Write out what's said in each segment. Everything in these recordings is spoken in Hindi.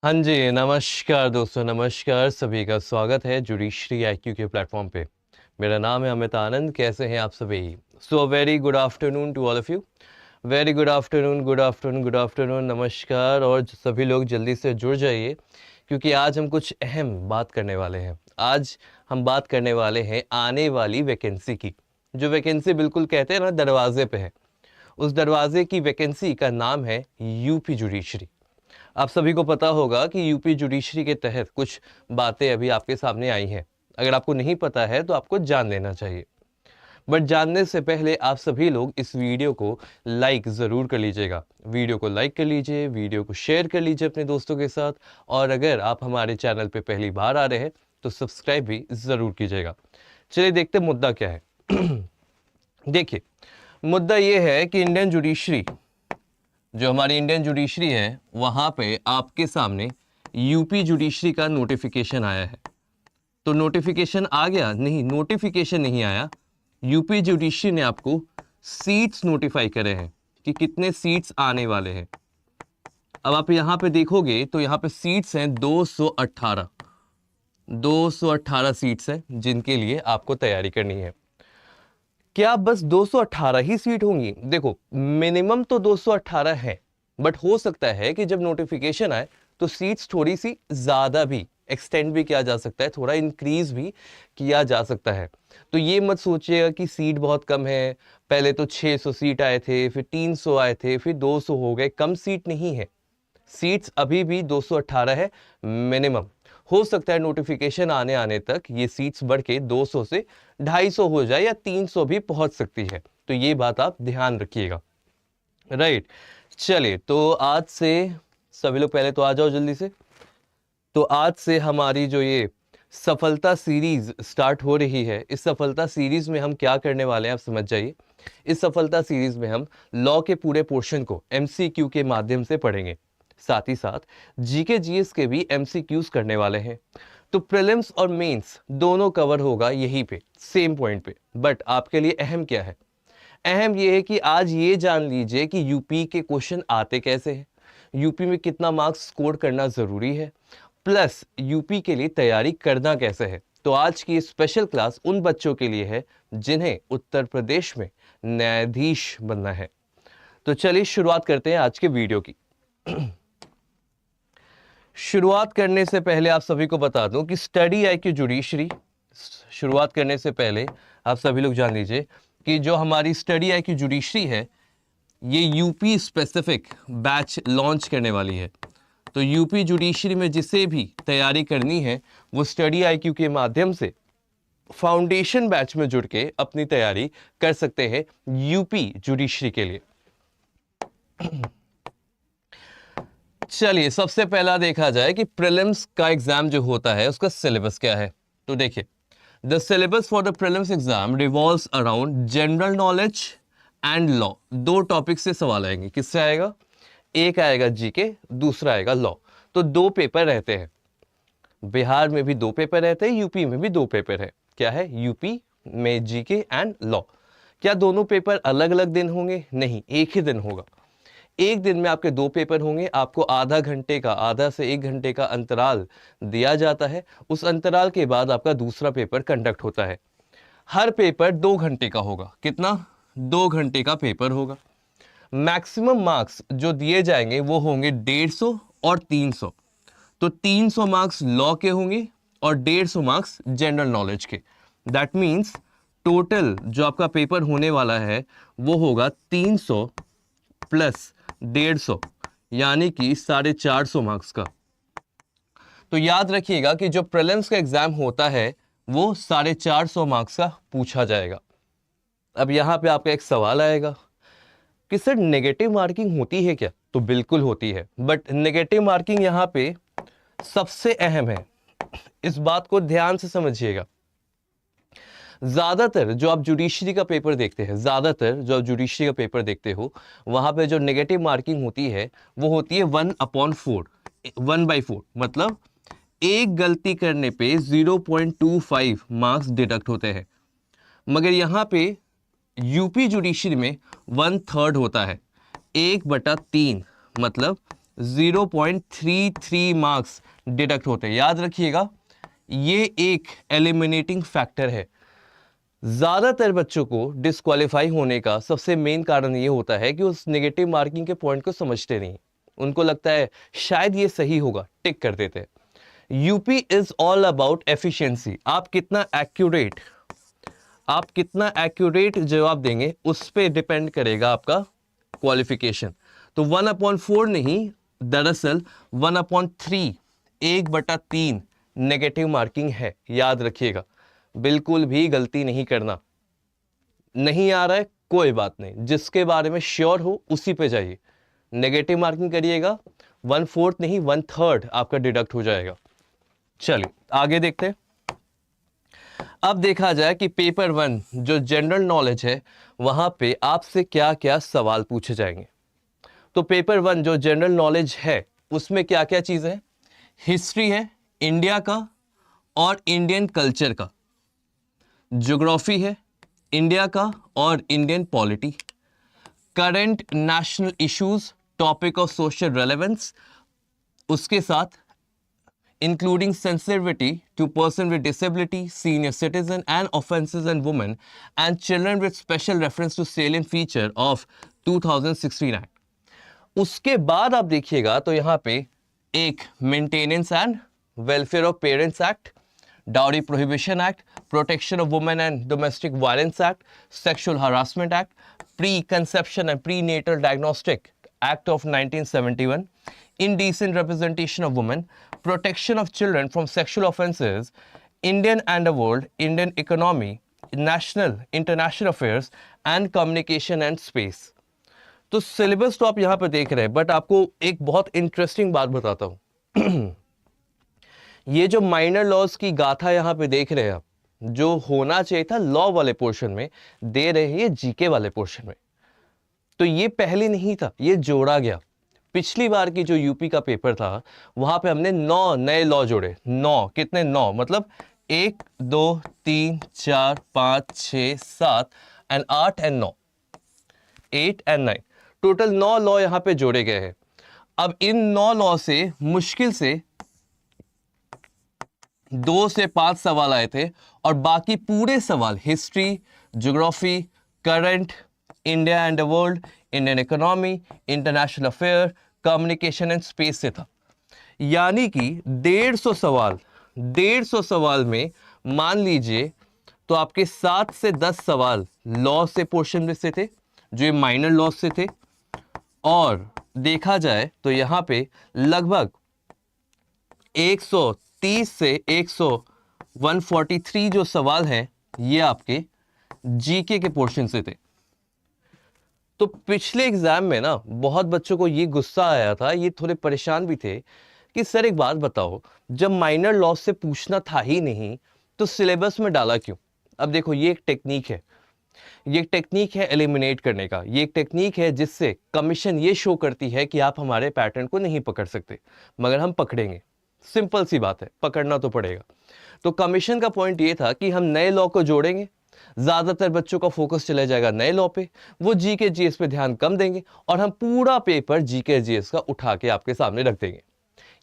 हाँ जी, नमस्कार दोस्तों, नमस्कार। सभी का स्वागत है जुडिशरी आईक्यू के प्लेटफॉर्म पे। मेरा नाम है अमित आनंद। कैसे हैं आप सभी? So very good afternoon to all of you. Very good afternoon, good afternoon, good afternoon, नमस्कार। और सभी लोग जल्दी से जुड़ जाइए, क्योंकि आज हम कुछ अहम बात करने वाले हैं। आज हम बात करने वाले हैं आने वाली वैकेंसी की। जो वैकेंसी बिल्कुल कहते हैं ना, दरवाजे पे है। उस दरवाजे की वैकेंसी का नाम है यूपी जुडिशरी। आप सभी को पता होगा कि यूपी जुडिशरी के तहत कुछ बातें अभी आपके सामने आई हैं। अगर आपको नहीं पता है तो आपको जान लेना चाहिए। बट जानने से पहले आप सभी लोग इस वीडियो को लाइक ज़रूर कर लीजिएगा। वीडियो को लाइक कर लीजिए, वीडियो को शेयर कर लीजिए अपने दोस्तों के साथ। और अगर आप हमारे चैनल पे पहली बार आ रहे हैं तो सब्सक्राइब भी ज़रूर कीजिएगा। चलिए देखते मुद्दा क्या है। देखिए, मुद्दा ये है कि इंडियन जुडिशरी, जो हमारी इंडियन जुडिशरी है, वहां पे आपके सामने यूपी जुडिशरी का नोटिफिकेशन आया है। तो नोटिफिकेशन आ गया? नहीं, नोटिफिकेशन नहीं आया। यूपी जुडिशरी ने आपको सीट्स नोटिफाई करे हैं कि कितने सीट्स आने वाले हैं। अब आप यहां पे देखोगे तो यहां पे सीट्स हैं 218। 218 सीट्स हैं जिनके लिए आपको तैयारी करनी है। क्या बस 218 ही सीट होंगी? देखो, मिनिमम तो 218 है, बट हो सकता है कि जब नोटिफिकेशन आए तो सीट्स थोड़ी सी ज्यादा भी एक्सटेंड भी किया जा सकता है, थोड़ा इंक्रीज भी किया जा सकता है। तो ये मत सोचिएगा कि सीट बहुत कम है। पहले तो 600 सीट आए थे, फिर 300 आए थे, फिर 200 हो गए। कम सीट नहीं है, सीट्स अभी भी 218 है मिनिमम। हो सकता है नोटिफिकेशन आने आने तक ये सीट्स बढ़ के 200 से 250 हो जाए या 300 भी पहुंच सकती है। तो ये बात आप ध्यान रखिएगा। राइट, चलिए तो आज से सभी लोग पहले तो आ जाओ जल्दी से। तो आज से हमारी जो ये सफलता सीरीज स्टार्ट हो रही है, इस सफलता सीरीज में हम क्या करने वाले हैं आप समझ जाइए। इस सफलता सीरीज में हम लॉ के पूरे पोर्शन को एमसीक्यू के माध्यम से पढ़ेंगे। साथ ही साथ जीके जीएस के भी एमसीक्यूज करने वाले हैं। तो प्रीलिम्स और मेंस दोनों कवर होगा यहीं पे, सेम पॉइंट पे। बट आपके लिए अहम क्या है? अहम यह है कि आज ये जान लीजिए कि यूपी के क्वेश्चन आते कैसे हैं, यूपी में कितना मार्क्स स्कोर करना जरूरी है, प्लस यूपी के लिए तैयारी करना कैसे है। तो आज की स्पेशल क्लास उन बच्चों के लिए है जिन्हें उत्तर प्रदेश में न्यायाधीश बनना है। तो चलिए शुरुआत करते हैं आज के वीडियो की। शुरुआत करने से पहले आप सभी को बता दूं कि स्टडी आईक्यू जुडिशरी, शुरुआत करने से पहले आप सभी लोग जान लीजिए कि जो हमारी स्टडी आईक्यू जुडिशरी है, ये यूपी स्पेसिफिक बैच लॉन्च करने वाली है। तो यूपी जुडिशरी में जिसे भी तैयारी करनी है वो स्टडी आईक्यू के माध्यम से फाउंडेशन बैच में जुड़ के अपनी तैयारी कर सकते हैं यूपी जुडिशरी के लिए। चलिए सबसे पहला देखा जाए कि प्रीलिम्स का एग्जाम जो होता है उसका सिलेबस क्या है। तो देखिए, the syllabus for the prelims exam revolves around general knowledge and law. दो टॉपिक से सवाल आएंगे। किससे आएगा? एक आएगा जीके, दूसरा आएगा लॉ। तो दो पेपर रहते हैं। बिहार में भी दो पेपर रहते हैं, यूपी में भी दो पेपर है। क्या है? यूपी में जीके एंड लॉ। क्या दोनों पेपर अलग अलग दिन होंगे? नहीं, एक ही दिन होगा। एक दिन में आपके दो पेपर होंगे। आपको आधा घंटे का, आधा से 1 घंटे का अंतराल दिया जाता है। उस अंतराल के बाद आपका दूसरा पेपर कंडक्ट होता है। हर पेपर 2 घंटे का होगा। कितना? 2 घंटे का पेपर होगा। मैक्सिमम मार्क्स जो दिए जाएंगे वो होंगे 150 और 300। तो 300 मार्क्स लॉ के होंगे और 150 मार्क्स जनरल नॉलेज के। दैट मीन्स टोटल जो आपका पेपर होने वाला है वो होगा 300 प्लस 150, यानी कि 450 मार्क्स का। तो याद रखिएगा कि जो प्रीलिम्स का एग्जाम होता है वो 450 मार्क्स का पूछा जाएगा। अब यहां पे आपका एक सवाल आएगा कि सर नेगेटिव मार्किंग होती है क्या? तो बिल्कुल होती है, बट नेगेटिव मार्किंग यहां पे सबसे अहम है। इस बात को ध्यान से समझिएगा। ज्यादातर जो आप जुडिशरी का पेपर देखते हैं, ज्यादातर जो आप जुडिशरी का पेपर देखते हो, वहां पे जो नेगेटिव मार्किंग होती है वो होती है 1/4, 1/4। मतलब एक गलती करने पे 0.25 मार्क्स डिडक्ट होते हैं। मगर यहां पे यूपी जुडिशरी में 1/3 होता है, 1/3। मतलब 0.33 मार्क्स डिडक्ट होते हैं। याद रखिएगा, ये एक एलिमिनेटिंग फैक्टर है। ज़्यादातर बच्चों को डिस्क्वालीफाई होने का सबसे मेन कारण ये होता है कि उस नेगेटिव मार्किंग के पॉइंट को समझते नहीं। उनको लगता है शायद ये सही होगा, टिक कर देते हैं। UP is all about efficiency. आप कितना एक्यूरेट जवाब देंगे उस पर डिपेंड करेगा आपका क्वालिफिकेशन। तो 1/4 नहीं, दरअसल 1/3, 1/3 नेगेटिव मार्किंग है। याद रखिएगा, बिल्कुल भी गलती नहीं करना। नहीं आ रहा है कोई बात नहीं, जिसके बारे में श्योर हो उसी पे जाइए। नेगेटिव मार्किंग करिएगा, 1/4 नहीं 1/3 आपका डिडक्ट हो जाएगा। चलिए आगे देखते हैं। अब देखा जाए कि पेपर 1 जो जनरल नॉलेज है वहां पे आपसे क्या क्या सवाल पूछे जाएंगे। तो पेपर 1 जो जनरल नॉलेज है उसमें क्या क्या चीजें हैं? हिस्ट्री है इंडिया का और इंडियन कल्चर का, ज्योग्राफी है इंडिया का और Indian polity, current national issues, topic of social relevance, उसके साथ including sensitivity to person with disability, senior citizen and offenses and women and children with special reference to salient feature of 2016 Act. उसके बाद आप देखिएगा तो यहाँ पे एक maintenance and welfare of parents act, dowry prohibition act, protection of women and domestic violence act, sexual harassment act, preconception and prenatal diagnostic act of 1971, indecent representation of women, protection of children from sexual offenses, Indian and the world, Indian economy, national, international affairs and communication and space. तो सिलेबस तो आप यहां पर देख रहे हैं, बट आपको एक बहुत इंटरेस्टिंग बात बताता हूं। ये जो माइनर लॉज की गाथा यहां पे देख रहे हैं आप, जो होना चाहिए था लॉ वाले पोर्शन में, दे रहे हैं ये जीके वाले पोर्शन में। तो ये पहले नहीं था, ये जोड़ा गया। पिछली बार की जो यूपी का पेपर था वहां पे हमने 9 नए लॉ जोड़े। 9 कितने? 9 मतलब 1 2 3 4 5 6 7 and 8 and 9, 8 and 9, total 9 law यहां पे जोड़े गए हैं। अब इन 9 लॉ से मुश्किल से 2 से 5 सवाल आए थे और बाकी पूरे सवाल history, geography, current, India and the world, Indian economy, international affair, communication and space से था। यानी कि 150 सवाल में मान लीजिए तो आपके 7 से 10 सवाल लॉ से पोर्शन में से थे, जो ये माइनर लॉ से थे। और देखा जाए तो यहां पे लगभग 130 से 143 जो सवाल हैं ये आपके जीके के पोर्शन से थे। तो पिछले एग्जाम में ना बहुत बच्चों को ये गुस्सा आया था, ये थोड़े परेशान भी थे कि सर एक बात बताओ, जब माइनर लॉस से पूछना था ही नहीं तो सिलेबस में डाला क्यों? अब देखो ये एक टेक्निक है, ये एक टेक्निक है एलिमिनेट करने का। ये एक टेक्निक है जिससे कमीशन ये शो करती है कि आप हमारे पैटर्न को नहीं पकड़ सकते, मगर हम पकड़ेंगे। सिंपल सी बात है, पकड़ना तो पड़ेगा। तो कमीशन का पॉइंट ये था कि हम नए लॉ को जोड़ेंगे, ज्यादातर बच्चों का फोकस चला जाएगा नए लॉ पे, वो जीके जीएस पे ध्यान कम देंगे और हम पूरा पेपर जीके जीएस का उठा के आपके सामने रख देंगे।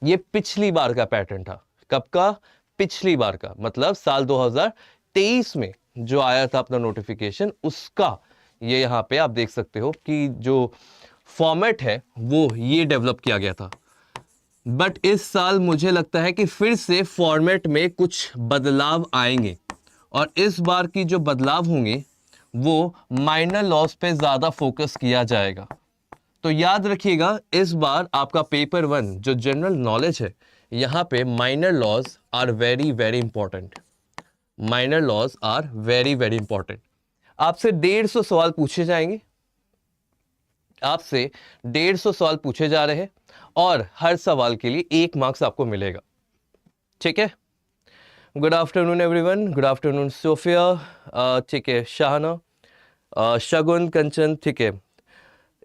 ये पिछली बार का पैटर्न था। कब का? पिछली बार का, मतलब साल 2023 में जो आया था अपना नोटिफिकेशन, उसका ये यहां पे आप देख सकते हो कि जो फॉर्मेट है वो ये डेवलप किया गया था। बट इस साल मुझे लगता है कि फिर से फॉर्मेट में कुछ बदलाव आएंगे और इस बार की जो बदलाव होंगे वो माइनर लॉस पे ज्यादा फोकस किया जाएगा। तो याद रखिएगा इस बार आपका पेपर 1 जो जनरल नॉलेज है, यहां पे minor laws are very very important. Minor laws are very very important. आपसे 150 सवाल पूछे जाएंगे, आपसे 150 सवाल पूछे जा रहे हैं और हर सवाल के लिए 1 मार्क्स आपको मिलेगा। ठीक है? Good afternoon everyone, good afternoon Sophia, ठीक है, शाहना, शगुन, कंचन, ठीक है।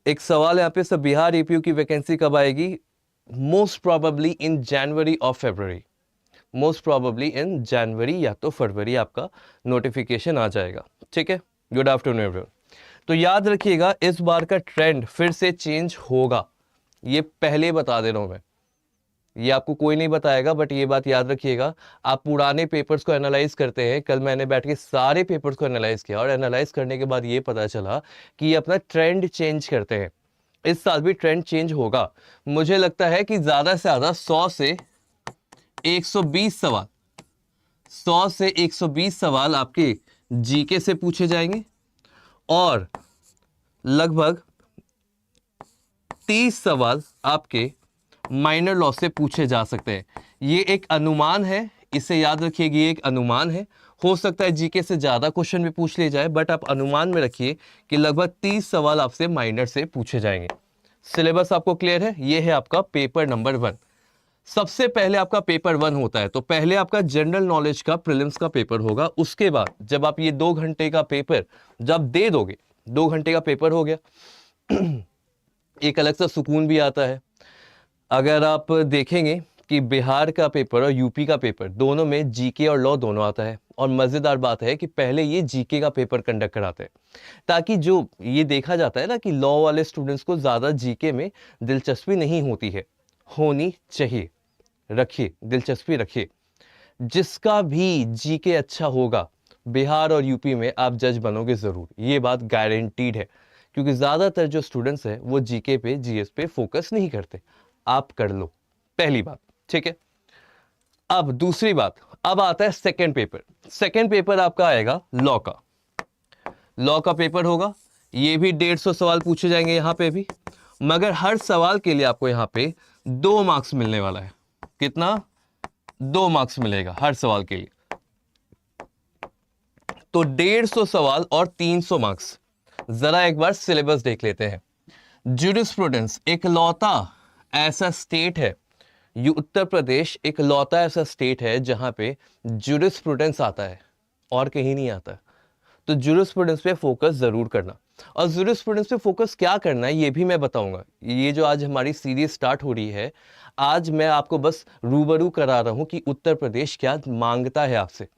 एक सवाल यहाँ पे, सब बिहार एपीयू की वैकेंसी कब आएगी? मोस्ट प्रोबेबली इन जनवरी और फरवरी। मोस्ट प्रोबेबली इन जनवरी या तो फरवरी आपका नोटिफिकेशन आ जाएगा। ठीक है, गुड आफ्टरनून एवरीवन। तो याद रखिएगा इस बार का ट्रेंड फिर से चेंज होगा, ये पहले बता दे रहा हूं मैं, ये आपको कोई नहीं बताएगा, बट ये बात याद रखिएगा, आप पुराने पेपर्स को एनालाइज करते हैं। कल मैंने बैठ के सारे पेपर्स को एनालाइज किया और एनालाइज करने के बाद ये पता चला कि ये अपना ट्रेंड चेंज करते हैं। इस साल भी ट्रेंड चेंज होगा। मुझे लगता है कि ज्यादा से ज्यादा 100 से 120 सवाल, 100 से 120 सवाल आपके जीके से पूछे जाएंगे और लगभग 30 सवाल आपके माइनर लॉ से पूछे जा सकते हैं। ये एक अनुमान है, इसे याद रखिएगा, ये एक अनुमान है। हो सकता है जीके से ज्यादा क्वेश्चन भी पूछ ले जाए, बट आप अनुमान में रखिए कि लगभग 30 सवाल आपसे माइनर से पूछे जाएंगे। सिलेबस आपको क्लियर है? ये है आपका पेपर नंबर 1। सबसे पहले आपका पेपर 1 होता है, तो पहले आपका जनरल नॉलेज का प्रीलिम्स का पेपर होगा। उसके बाद जब आप ये 2 घंटे का पेपर जब दे दोगे, 2 घंटे का पेपर हो गया, एक अलग सा सुकून भी आता है। अगर आप देखेंगे कि बिहार का पेपर और यूपी का पेपर दोनों में जीके और लॉ दोनों आता है, और मजेदार बात है कि पहले ये जीके का पेपर कंडक्ट कराते हैं, ताकि जो ये देखा जाता है ना कि लॉ वाले स्टूडेंट्स को ज्यादा जीके में दिलचस्पी नहीं होती है, होनी चाहिए। रखिए, दिलचस्पी रखिए। जिसका भी जीके अच्छा होगा बिहार और यूपी में आप जज बनोगे जरूर, ये बात गारंटीड है, क्योंकि ज्यादातर जो स्टूडेंट्स हैं वो जीके पे, जीएस पे फोकस नहीं करते। आप कर लो, पहली बात, ठीक है। अब दूसरी बात, अब आता है सेकंड पेपर। सेकंड पेपर आपका आएगा लॉ का। लॉ का पेपर होगा, ये भी 150 सवाल पूछे जाएंगे यहां पे भी, मगर हर सवाल के लिए आपको यहां पे 2 मार्क्स मिलने वाला है। कितना? 2 मार्क्स मिलेगा हर सवाल के लिए। तो 150 सवाल और 300 मार्क्स। जरा एक बार सिलेबस देख लेते हैं। ज्यूरिस्प्रूडेंस इकलौता ऐसा स्टेट है, ये उत्तर प्रदेश इकलौता ऐसा स्टेट है जहां पे ज्यूरिस्प्रूडेंस आता है और कहीं नहीं आता। तो ज्यूरिस्प्रूडेंस पे फोकस जरूर करना, और ज्यूरिस्प्रूडेंस पे फोकस क्या करना है ये भी मैं बताऊंगा। ये जो आज हमारी सीरीज स्टार्ट हो रही है, आज मैं आपको बस रूबरू करा रहा हूं कि उत्तर प्रदेश क्या मांगता है आपसे,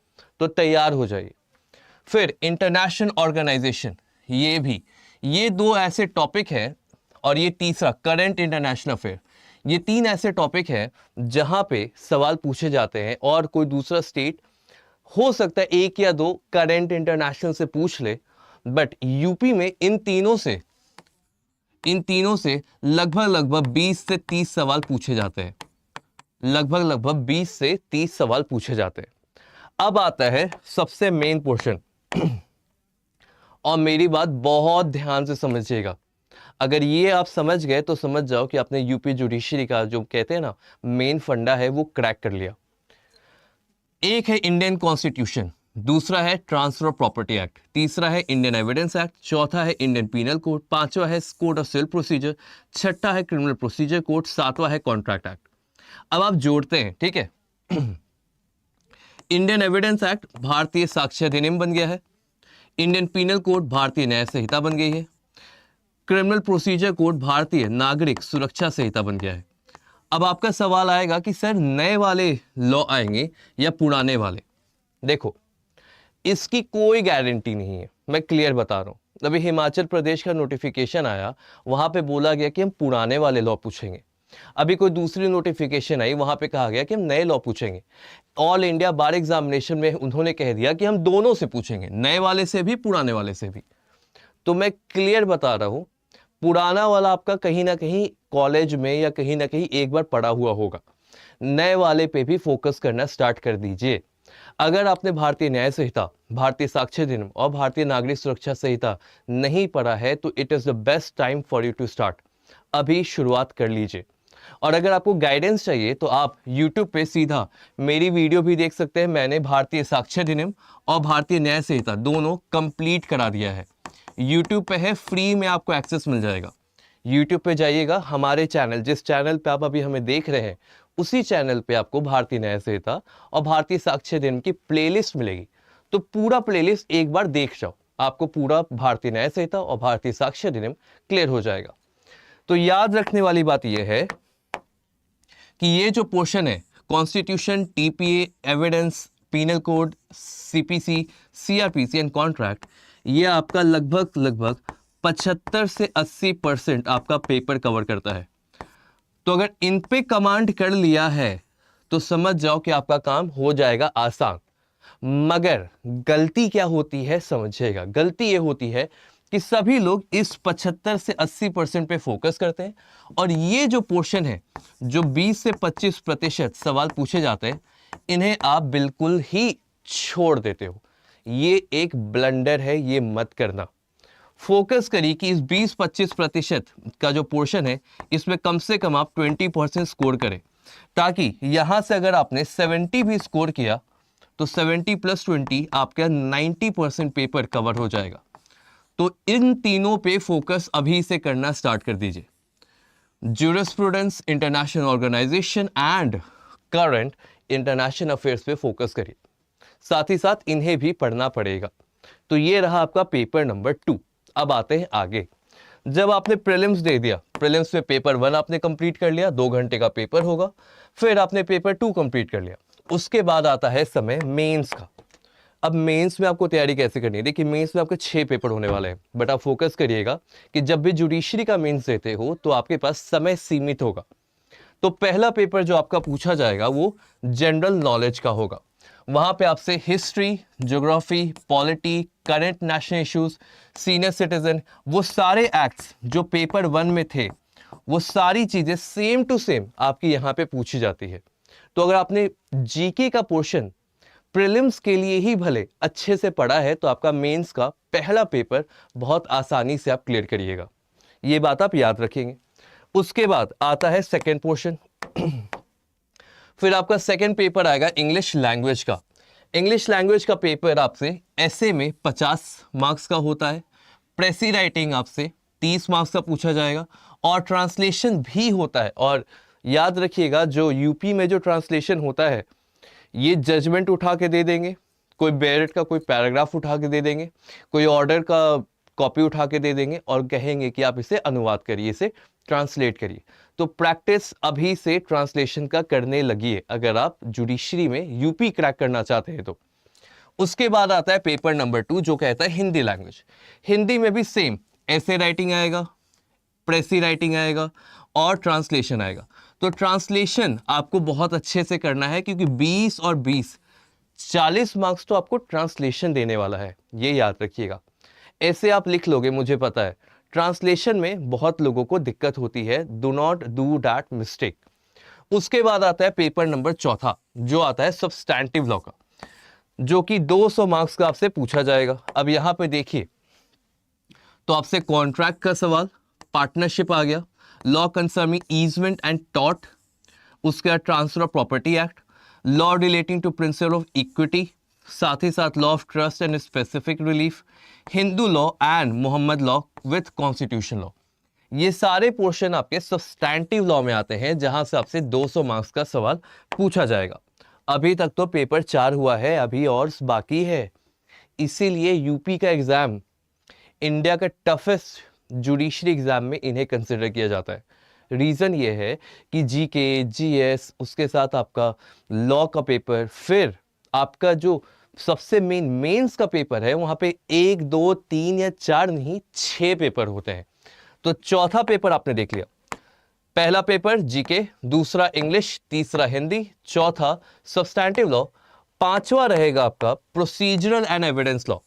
तो तैयार हो जाइए। फिर इंटरनेशनल ऑर्गेनाइजेशन, ये भी, ये 2 ऐसे टॉपिक हैं, और ये तीसरा करंट इंटरनेशनल अफेयर। ये 3 ऐसे टॉपिक हैं जहां पे सवाल पूछे जाते हैं, और कोई दूसरा स्टेट हो सकता है 1 या 2 करंट इंटरनेशनल से पूछ ले, बट यूपी में इन तीनों से लगभग 20 से 30 सवाल पूछे जाते हैं। लगभग 20 से 30 सवाल पूछे जाते हैं। अब आता है सबसे मेन पोर्शन, और मेरी बात बहुत ध्यान से समझिएगा। अगर ये आप समझ गए तो समझ जाओ कि आपने यूपी जुडिशरी का जो कहते हैं ना मेन फंडा है वो क्रैक कर लिया। एक है इंडियन कॉन्स्टिट्यूशन, दूसरा है ट्रांसफर ऑफ प्रॉपर्टी एक्ट, तीसरा है इंडियन एविडेंस एक्ट, चौथा है इंडियन पीनल कोड, पांचवा है कोड ऑफ सिविल प्रोसीजर, छठा है क्रिमिनल प्रोसीजर कोड, सातवां है कॉन्ट्रैक्ट एक्ट। अब आप जोड़ते हैं, ठीक है। इंडियन एविडेंस एक्ट भारतीय साक्ष्य अधिनियम बन गया है, इंडियन पीनल कोड भारतीय न्याय संहिता बन गई है, क्रिमिनल प्रोसीजर कोड भारतीय नागरिक सुरक्षा संहिता बन गया है। अब आपका सवाल आएगा कि सर नए वाले लॉ आएंगे या पुराने वाले? देखो, इसकी कोई गारंटी नहीं है, मैं क्लियर बता रहा हूं। अभी हिमाचल प्रदेश का नोटिफिकेशन आया, वहां पे बोला गया कि हम पुराने वाले लॉ पूछेंगे। अभी कोई दूसरी नोटिफिकेशन आई, वहां पे कहा गया कि हम नए लॉ पूछेंगे। ऑल इंडिया बार एग्जामिनेशन में उन्होंने कह दिया कि हम दोनों से पूछेंगे, नए वाले से भी पुराने वाले से भी। तो मैं क्लियर बता रहा हूं, पुराना वाला आपका कहीं ना कहीं कॉलेज में या कहीं ना कहीं एक बार पढ़ा हुआ होगा, नए वाले पे भी फोकस करना स्टार्ट कर दीजिए। अगर आपने भारतीय न्याय संहिता, भारतीय साक्ष्य अधिनियम और भारतीय नागरिक सुरक्षा संहिता नहीं पढ़ा है तो it is the best time for you to start. अभी शुरुआत कर लीजिए। और अगर आपको गाइडेंस चाहिए तो आप YouTube पे सीधा मेरी वीडियो भी देख सकते हैं। मैंने भारतीय साक्ष्य अधिनियम और भारतीय न्याय संहिता दोनों कंप्लीट करा दिया है। YouTube पे है, फ्री में आपको एक्सेस मिल जाएगा। YouTube पे जाइएगा, हमारे चैनल, जिस चैनल पे आप अभी हमें देख रहे हैं उसी चैनल पे आपको भारतीय न्याय संहिता और भारतीय साक्ष्य अधिनियम की प्लेलिस्ट मिलेगी। तो पूरा प्लेलिस्ट एक बार देख जाओ, आपको पूरा भारतीय न्याय संहिता और भारतीय साक्ष्य अधिनियम क्लियर हो जाएगा। तो याद रखने वाली बात यह है कि ये जो पोर्शन है, constitution, TPA, evidence, penal code, CPC, CrPC and contract, ये आपका लगभग 75 से 80% आपका पेपर कवर करता है। तो अगर इन पे कमांड कर लिया है तो समझ जाओ कि आपका काम हो जाएगा आसान। मगर गलती क्या होती है समझिएगा, गलती ये होती है कि सभी लोग इस 75 से 80% पे फोकस करते हैं और ये जो पोर्शन है, जो 20 से 25% सवाल पूछे जाते हैं, इन्हें आप बिल्कुल ही छोड़ देते हो। ये एक ब्लंडर है, ये मत करना। फोकस करिए कि इस 20-25% का जो पोर्शन है इसमें कम से कम आप 20% स्कोर करें, ताकि यहां से अगर आपने 70 भी स्कोर किया तो 70 + 20 आपका 90% पेपर कवर हो जाएगा। तो इन तीनों पे फोकस अभी से करना स्टार्ट कर दीजिए। Jurisprudence, international organization and current international affairs पे फोकस करिए, साथ ही साथ इन्हें भी पढ़ना पड़ेगा। तो ये रहा आपका पेपर नंबर 2। अब आते हैं आगे। जब आपने प्रीलिम्स दे दिया, प्रीलिम्स में पेपर 1 आपने कंप्लीट कर लिया, 2 घंटे का पेपर होगा, फिर आपने पेपर 2 कंप्लीट कर लिया, उसके बाद आता है समय मेंस का। अब मेंस में आपको तैयारी कैसे करनी है? देखिए, मेंस में आपके 6 पेपर होने वाले हैं, बट आप फोकस करिएगा कि जब भी जुडिशरी का मेंस देते हो तो आपके पास समय सीमित होगा। तो पहला पेपर जो आपका पूछा जाएगा वो जनरल नॉलेज का होगा। वहां पे आपसे history, geography, polity, current national issues, senior citizen, वो सारे एक्ट्स जो पेपर 1 में थे, वो सारी चीजें सेम टू सेम आपकी यहां पे पूछी जाती है। तो अगर आपने जीके का पोर्शन प्रीलिम्स के लिए ही भले अच्छे से पढ़ा है तो आपका मेंस का पहला पेपर बहुत आसानी से आप क्लियर करिएगा। ये बात आप याद रखेंगे। उसके बाद आता है सेकेंड पोर्शन। फिर आपका सेकेंड पेपर आएगा इंग्लिश लैंग्वेज का। इंग्लिश लैंग्वेज का पेपर आपसे ऐसे में 50 मार्क्स का होता है, प्रेसी राइटिंग आपसे 30 मार्क्स का पूछा जाएगा और ट्रांसलेशन भी होता है। और याद रखिएगा, जो यूपी में जो ट्रांसलेशन होता है, ये जजमेंट उठा के दे देंगे, कोई बैरेट का कोई पैराग्राफ उठा के दे देंगे, कोई ऑर्डर का कॉपी उठा के दे देंगे और कहेंगे कि आप इसे अनुवाद करिए, इसे ट्रांसलेट करिए। तो प्रैक्टिस अभी से ट्रांसलेशन का करने लगिए अगर आप जुडिशरी में यूपी क्रैक करना चाहते हैं तो। उसके बाद आता है पेपर नंबर 2 जो कहता है हिंदी लैंग्वेज। हिंदी में भी सेम ऐसे राइटिंग आएगा, प्रेसी राइटिंग आएगा और ट्रांसलेशन आएगा। तो ट्रांसलेशन आपको बहुत अच्छे से करना है क्योंकि 20 और 20 40 मार्क्स तो आपको ट्रांसलेशन देने वाला है, ये याद रखिएगा। ऐसे आप लिख लोगे, मुझे पता है ट्रांसलेशन में बहुत लोगों को दिक्कत होती है, do not do that mistake. उसके बाद आता है पेपर नंबर 4 जो आता है सब्सटैंटिव लॉ का, जो कि 200 मार्क्स का आपसे पूछा जाएगा। अब यहां पे देखिए, तो आपसे कॉन्ट्रैक्ट का सवाल, पार्टनरशिप आ गया, लॉ कंसर्निंग ईजमेंट एंड टॉट, उसके बाद transfer of property act, law relating to principle of equity, साथ ही साथ law of trust and specific relief, Hindu law and Mohammad law with constitution law. ये सारे पोर्शन आपके सब्सटैंटिव लॉ में आते हैं, जहां से आपसे 200 मार्क्स का सवाल पूछा जाएगा। अभी तक तो पेपर 4 हुआ है, अभी और बाकी है। इसीलिए यूपी का एग्जाम इंडिया का टफेस्ट जुडिशरी एग्जाम में इन्हें कंसिडर किया जाता है। रीजन ये है कि जीके, जीएस, उसके साथ आपका लॉ का पेपर, फिर आपका जो सबसे मेंस का पेपर है, वहां पे 1, 2, 3 या 4 नहीं 6 पेपर होते हैं। तो चौथा पेपर आपने देख लिया, पहला पेपर जीके, दूसरा इंग्लिश, तीसरा हिंदी, चौथा सब्सटैंटिव लॉ, पांचवा रहेगा आपका प्रोसीजरल एंड एविडेंस लॉ,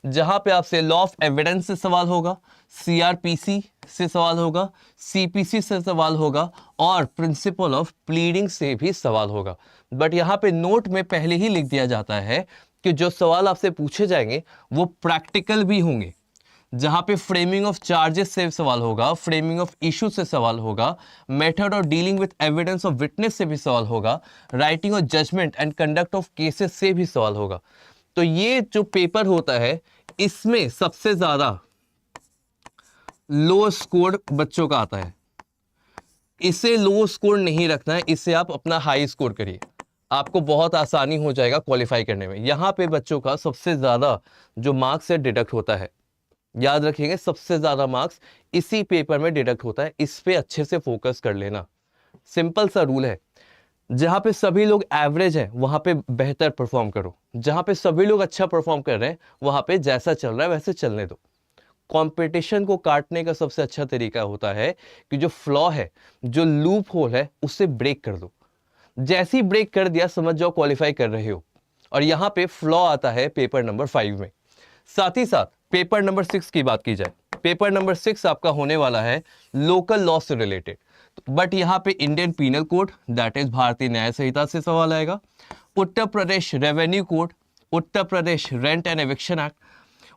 जहां पे आपसे लॉ ऑफ एविडेंस से सवाल होगा, सीआरपीसी से सवाल होगा, सीपीसी से सवाल होगा और प्रिंसिपल ऑफ प्लीडिंग से भी सवाल होगा। बट यहां पे नोट में पहले ही लिख दिया जाता है कि जो सवाल आपसे पूछे जाएंगे वो प्रैक्टिकल भी होंगे, जहां पे फ्रेमिंग ऑफ चार्जेस से सवाल होगा, फ्रेमिंग ऑफ इशू से सवाल होगा, method of dealing with evidence of witness से भी सवाल होगा, writing of judgment and conduct of cases से भी सवाल होगा। तो ये जो पेपर होता है, इसमें सबसे ज्यादा लो स्कोर बच्चों का आता है। इसे लो स्कोर नहीं रखना है, इसे आप अपना हाई स्कोर करिए, आपको बहुत आसानी हो जाएगा क्वालिफाई करने में। यहां पे बच्चों का सबसे ज्यादा जो मार्क्स है डिडक्ट होता है, याद रखिएगा, सबसे ज्यादा मार्क्स इसी पेपर में डिडक्ट होता है। इस पे अच्छे से फोकस कर लेना, सिंपल सा रूल है। जहां पे सभी लोग एवरेज हैं वहां पे बेहतर परफॉर्म करो, जहां पे सभी लोग अच्छा परफॉर्म कर रहे हैं वहां पे जैसा चल रहा है वैसे चलने दो। कंपटीशन को काटने का सबसे अच्छा तरीका होता है कि जो फ्लॉ है, जो लूप होल है, उससे ब्रेक कर दो। जैसे ही ब्रेक कर दिया समझ जाओ क्वालिफाई कर रहे हो। और यहां पे फ्लॉ आता है पेपर नंबर 5 में। साथ ही साथ पेपर नंबर 6 की बात की जाए, पेपर नंबर 6 आपका होने वाला है लोकल लॉ से रिलेटेड, बट यहां पे Indian Penal Code, that is Bharatiya Nyaya Sanhita से सवाल आएगा, Uttar Pradesh revenue code, Uttar Pradesh rent and eviction act,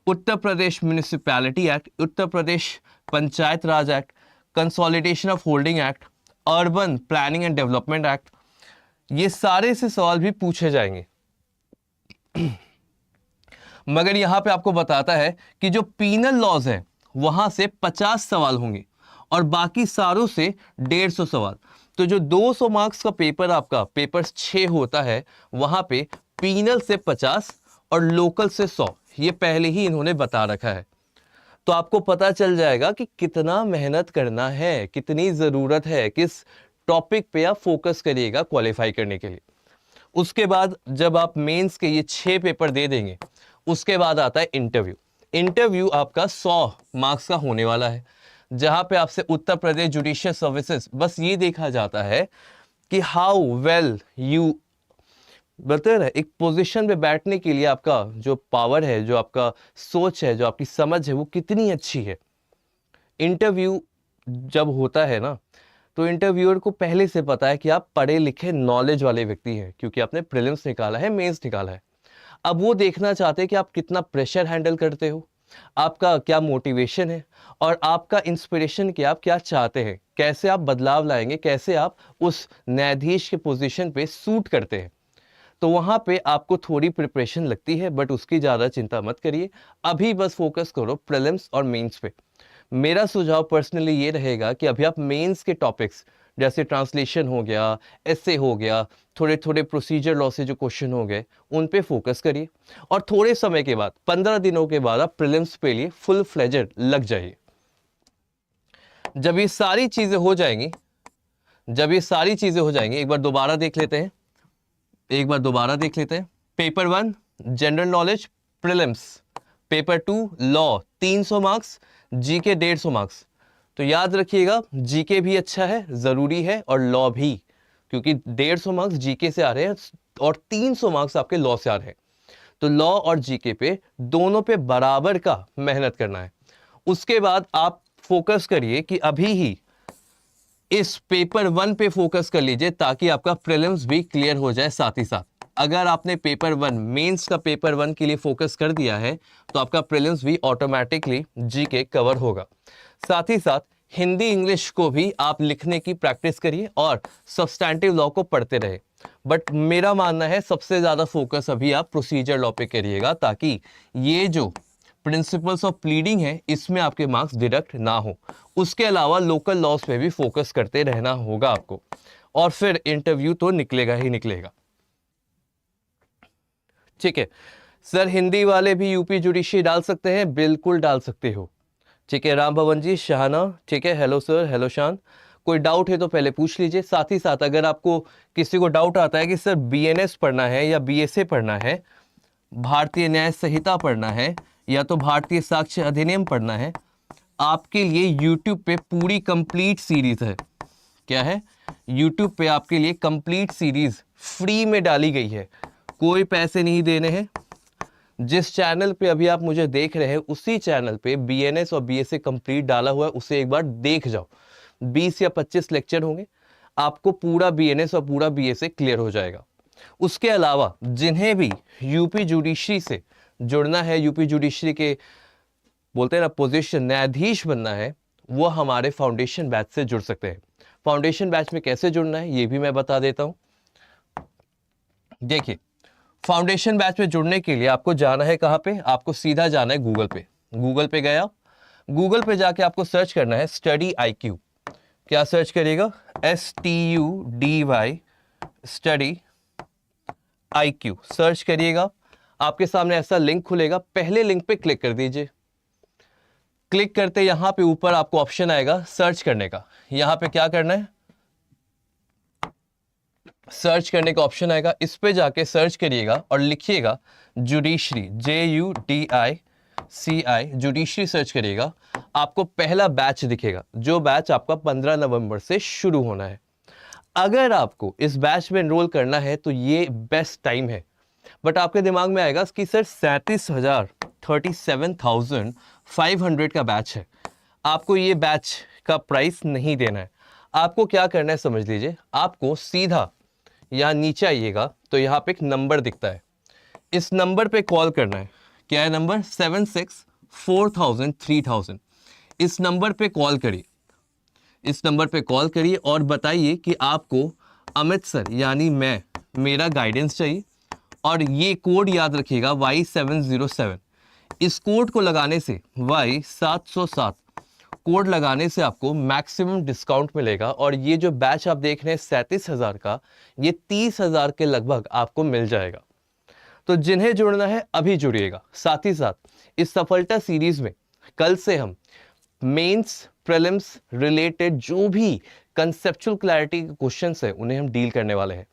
Uttar Pradesh municipality act, Uttar Pradesh panchayat raj act, consolidation of holding act, urban planning and development act, ये सारे से सवाल भी पूछे जाएंगे। मगर यहां पे आपको बताता है कि जो पीनल लॉज है वहां से 50 सवाल होंगे और बाकी सारों से 150 सवाल। तो जो 200 मार्क्स का पेपर आपका पेपर 6 होता है, वहां पे पीनल से 50 और लोकल से 100, ये पहले ही इन्होंने बता रखा है। तो आपको पता चल जाएगा कि कितना मेहनत करना है, कितनी जरूरत है, किस टॉपिक पे आप फोकस करिएगा क्वालिफाई करने के लिए। उसके बाद जब आप मेंस के ये 6 पेपर दे देंगे, उसके बाद आता है इंटरव्यू। इंटरव्यू आपका 100 मार्क्स का होने वाला है, जहां पे आपसे उत्तर प्रदेश जुडिशियल सर्विसेज बस ये देखा जाता है कि हाउ वेल यू, बोलते हैं ना, एक पोजीशन पे बैठने के लिए आपका जो पावर है, जो आपका सोच है, जो आपकी समझ है, वो कितनी अच्छी है। इंटरव्यू जब होता है ना, तो इंटरव्यूअर को पहले से पता है कि आप पढ़े लिखे नॉलेज वाले व्यक्ति हैं, क्योंकि आपने प्रीलिम्स निकाला है, मेंस निकाला है। अब वो देखना चाहते हैं कि आप कितना प्रेशर हैंडल करते हो, आपका क्या मोटिवेशन है और आपका इंस्पिरेशन क्या, आप क्या चाहते हैं, कैसे आप बदलाव लाएंगे, कैसे आप उस न्यायाधीश के पोजीशन पे सूट करते हैं। तो वहां पे आपको थोड़ी प्रिपरेशन लगती है, बट उसकी ज्यादा चिंता मत करिए। अभी बस फोकस करो प्रीलिम्स और मेंस पे। मेरा सुझाव पर्सनली ये रहेगा कि अभी आप मेंस के टॉपिक्स जैसे ट्रांसलेशन हो गया, एसे हो गया, थोड़े थोड़े प्रोसीजर लॉ से जो क्वेश्चन हो गए उन पे फोकस करिए, और थोड़े समय के बाद 15 दिनों के बाद आप प्रीलिम्स पे लिए फुल फ्लेजेड लग जाइए। जब ये सारी चीजें हो जाएंगी, एक बार दोबारा देख लेते हैं, paper 1 general knowledge prelims, paper 2 law 300 marks, GK 150 marks. तो याद रखिएगा जीके भी अच्छा है, जरूरी है, और लॉ भी, क्योंकि 150 मार्क्स जीके से आ रहे हैं और 300 मार्क्स आपके लॉ से आ रहे हैं। तो लॉ और जीके पे दोनों पे बराबर का मेहनत करना है। उसके बाद आप फोकस करिए कि अभी ही इस पेपर 1 पे फोकस कर लीजिए, ताकि आपका प्रीलिम्स भी क्लियर हो जाए। साथ ही साथ अगर आपने पेपर 1 मेंस का पेपर 1 के लिए फोकस कर दिया है, तो आपका प्रीलिम्स भी ऑटोमेटिकली जीके कवर होगा। साथ ही साथ हिंदी इंग्लिश को भी आप लिखने की प्रैक्टिस करिए और सब्सटैंटिव लॉ को पढ़ते रहे। बट मेरा मानना है सबसे ज्यादा फोकस अभी आप प्रोसीजर लॉ पे करिएगा, ताकि ये जो प्रिंसिपल्स ऑफ प्लीडिंग है इसमें आपके मार्क्स डिडक्ट ना हो। उसके अलावा लोकल लॉस पे भी फोकस करते रहना होगा आपको, और फिर इंटरव्यू तो निकलेगा ही निकलेगा। ठीक है सर, हिंदी वाले भी यूपी जुडिशरी डाल सकते हैं? बिल्कुल डाल सकते हो। ठीक है राम भवन जी, शाहना, ठीक है, हेलो सर, हेलो शान। कोई डाउट है तो पहले पूछ लीजिए। साथ ही साथ अगर आपको किसी को डाउट आता है कि सर बीएनएस पढ़ना है या बीएसए पढ़ना है, भारतीय न्याय संहिता पढ़ना है, या तो भारतीय साक्ष्य अधिनियम पढ़ना है, आपके लिए यूट्यूब पे पूरी कंप्लीट सीरीज है। क्या है? यूट्यूब पे आपके लिए कंप्लीट सीरीज फ्री में डाली गई है, कोई पैसे नहीं देने हैं। जिस चैनल पे अभी आप मुझे देख रहे हैं उसी चैनल पे बीएनएस और बीएसए कंप्लीट डाला हुआ है, उसे एक बार देख जाओ। 20 या 25 लेक्चर होंगे, आपको पूरा बीएनएस और पूरा बीएसए क्लियर हो जाएगा। उसके अलावा जिन्हें भी यूपी जुडिशरी से जुड़ना है, यूपी जुडिशरी के बोलते हैं ना पोजीशन न्यायाधीश बनना है, वो हमारे फाउंडेशन बैच से जुड़ सकते हैं। फाउंडेशन बैच में कैसे जुड़ना है ये भी मैं बता देता हूं। देखिए, फाउंडेशन बैच में जुड़ने के लिए आपको जाना है कहां पे? आपको सीधा जाना है गूगल पे। गूगल पे गया, गूगल पे जाके आपको सर्च करना है स्टडी IQ। क्या सर्च करिएगा? STUDY स्टडी IQ सर्च करिएगा। आपके सामने ऐसा लिंक खुलेगा, पहले लिंक पे क्लिक कर दीजिए। क्लिक करते यहां पे ऊपर आपको ऑप्शन आएगा सर्च करने का। यहां पे क्या करना है? सर्च करने का ऑप्शन आएगा, इस पे जाके सर्च करिएगा और लिखिएगा judiciary, JUDI CI judiciary search करिएगा, आपको पहला बैच दिखेगा, जो बैच आपका 15 नवंबर से शुरू होना है। अगर आपको इस बैच में एनरोल करना है तो ये बेस्ट टाइम है। बट आपके दिमाग में आएगा कि सर 37,500 का बैच है, आपको ये बैच का प्राइस नहीं देना है। आपको क्या करना है समझ लीजिए, आपको सीधा यहाँ नीचे आइएगा तो यहाँ पे एक नंबर दिखता है, इस नंबर पे कॉल करना है। क्या है नंबर? 764000 3000। इस नंबर पे कॉल करिए, इस नंबर पे कॉल करिए और बताइए कि आपको अमित सर यानी मैं, मेरा गाइडेंस चाहिए और ये कोड याद रखिएगा Y707। इस कोड को लगाने से Y707 कोड लगाने से आपको मैक्सिमम डिस्काउंट मिलेगा और ये जो बैच आप देख रहे हैं 37,000 का, ये 30,000 के लगभग आपको मिल जाएगा। तो जिन्हें जुड़ना है अभी जुड़िएगा। साथ ही साथ इस सफलता सीरीज में कल से हम मेंस प्रीलिम्स रिलेटेड जो भी कंसेप्चुअल क्लैरिटी के क्वेश्चंस है उन्हें हम डील करने वाले हैं।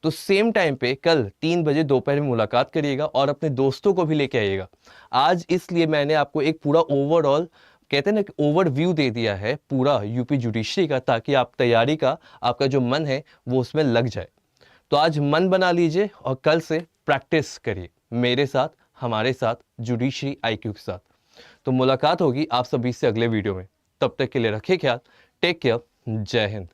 तो सेम टाइम पे कल 3 बजे दोपहर में मुलाकात करिएगा और अपने दोस्तों को भी लेके आइएगा। आज इसलिए मैंने आपको एक पूरा ओवरऑल कहते हैं ना कि ओवरव्यू दे दिया है पूरा यूपी जुडिशरी का, ताकि आप तैयारी का आपका जो मन है वो उसमें लग जाए। तो आज मन बना लीजिए और कल से प्रैक्टिस करिए मेरे साथ, हमारे साथ, जुडिशरी IQ के साथ। तो मुलाकात होगी आप सभी से अगले वीडियो में। तब तक के लिए रखिए ख्याल, टेक केयर, जय हिंद।